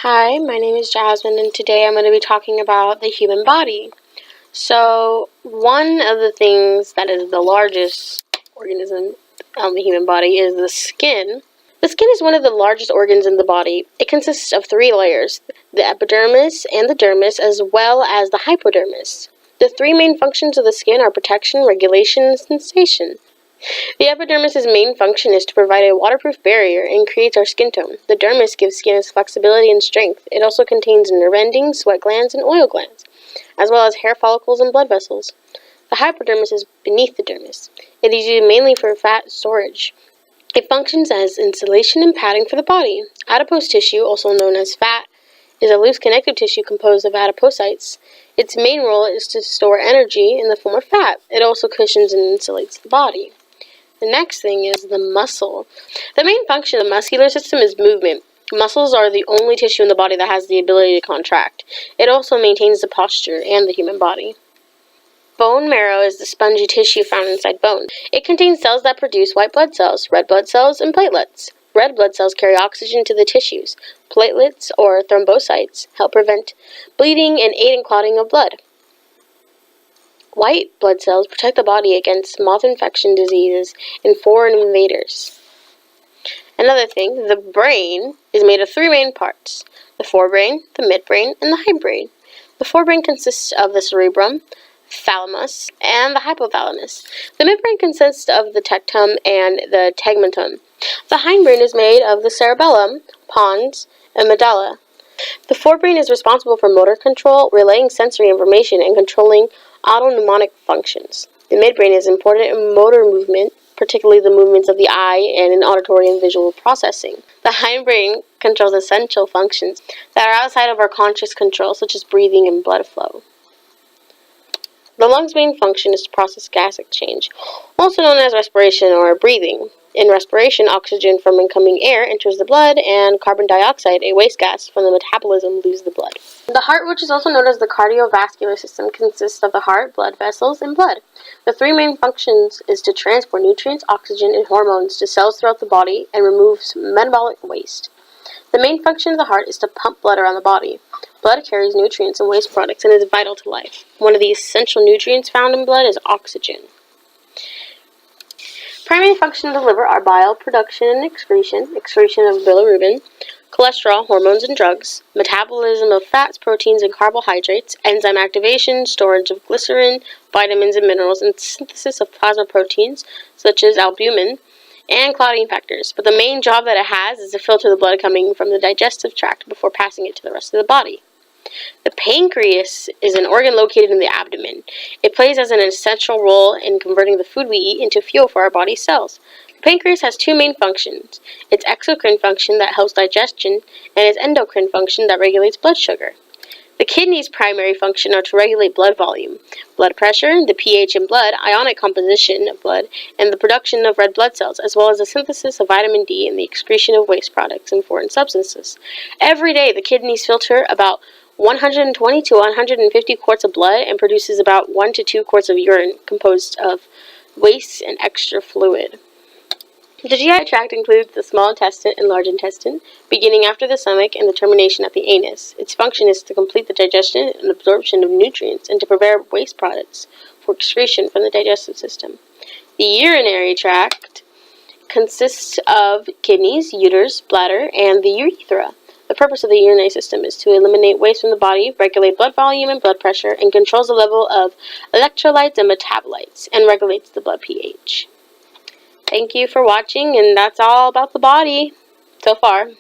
Hi, my name is Jasmine, and today I'm going to be talking about the human body. So, one of the things that is the largest organism on the human body is the skin. The skin is one of the largest organs in the body. It consists of 3 layers, the epidermis and the dermis, as well as the hypodermis. The 3 main functions of the skin are protection, regulation, and sensation. The epidermis's main function is to provide a waterproof barrier and creates our skin tone. The dermis gives skin its flexibility and strength. It also contains nerve endings, sweat glands, and oil glands, as well as hair follicles and blood vessels. The hypodermis is beneath the dermis. It is used mainly for fat storage. It functions as insulation and padding for the body. Adipose tissue, also known as fat, is a loose connective tissue composed of adipocytes. Its main role is to store energy in the form of fat. It also cushions and insulates the body. The next thing is the muscle. The main function of the muscular system is movement. Muscles are the only tissue in the body that has the ability to contract. It also maintains the posture and the human body. Bone marrow is the spongy tissue found inside bone. It contains cells that produce white blood cells, red blood cells, and platelets. Red blood cells carry oxygen to the tissues. Platelets, or thrombocytes, help prevent bleeding and aid in clotting of blood. White blood cells protect the body against moth infection diseases and foreign invaders. Another thing, the brain is made of 3 main parts: the forebrain, the midbrain, and the hindbrain. The forebrain consists of the cerebrum, thalamus, and the hypothalamus. The midbrain consists of the tectum and the tegmentum. The hindbrain is made of the cerebellum, pons, and medulla. The forebrain is responsible for motor control, relaying sensory information, and controlling autonomic functions. The midbrain is important in motor movement, particularly the movements of the eye and in auditory and visual processing. The hindbrain controls essential functions that are outside of our conscious control, such as breathing and blood flow. The lungs' main function is to process gas exchange, also known as respiration or breathing. In respiration, oxygen from incoming air enters the blood, and carbon dioxide, a waste gas from the metabolism, leaves the blood. The heart, which is also known as the cardiovascular system, consists of the heart, blood vessels, and blood. The 3 main functions is to transport nutrients, oxygen, and hormones to cells throughout the body and removes metabolic waste. The main function of the heart is to pump blood around the body. Blood carries nutrients and waste products and is vital to life. One of the essential nutrients found in blood is oxygen. Primary functions of the liver are bile production and excretion of bilirubin, cholesterol, hormones, and drugs, metabolism of fats, proteins, and carbohydrates, enzyme activation, storage of glycerin, vitamins and minerals, and synthesis of plasma proteins, such as albumin, and clotting factors. But the main job that it has is to filter the blood coming from the digestive tract before passing it to the rest of the body. The pancreas is an organ located in the abdomen. It plays as an essential role in converting the food we eat into fuel for our body cells. The pancreas has 2 main functions: its exocrine function that helps digestion, and its endocrine function that regulates blood sugar. The kidneys' primary function are to regulate blood volume, blood pressure, the pH in blood, ionic composition of blood, and the production of red blood cells, as well as the synthesis of vitamin D and the excretion of waste products and foreign substances. Every day, the kidneys filter about 120 to 150 quarts of blood and produces about 1 to 2 quarts of urine composed of waste and extra fluid. The GI tract includes the small intestine and large intestine, beginning after the stomach and the termination at the anus. Its function is to complete the digestion and absorption of nutrients and to prepare waste products for excretion from the digestive system. The urinary tract consists of kidneys, uterus, bladder, and the urethra. The purpose of the urinary system is to eliminate waste from the body, regulate blood volume and blood pressure, and controls the level of electrolytes and metabolites, and regulates the blood pH. Thank you for watching, and that's all about the body so far.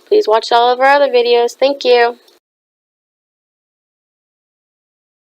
Please watch all of our other videos. Thank you.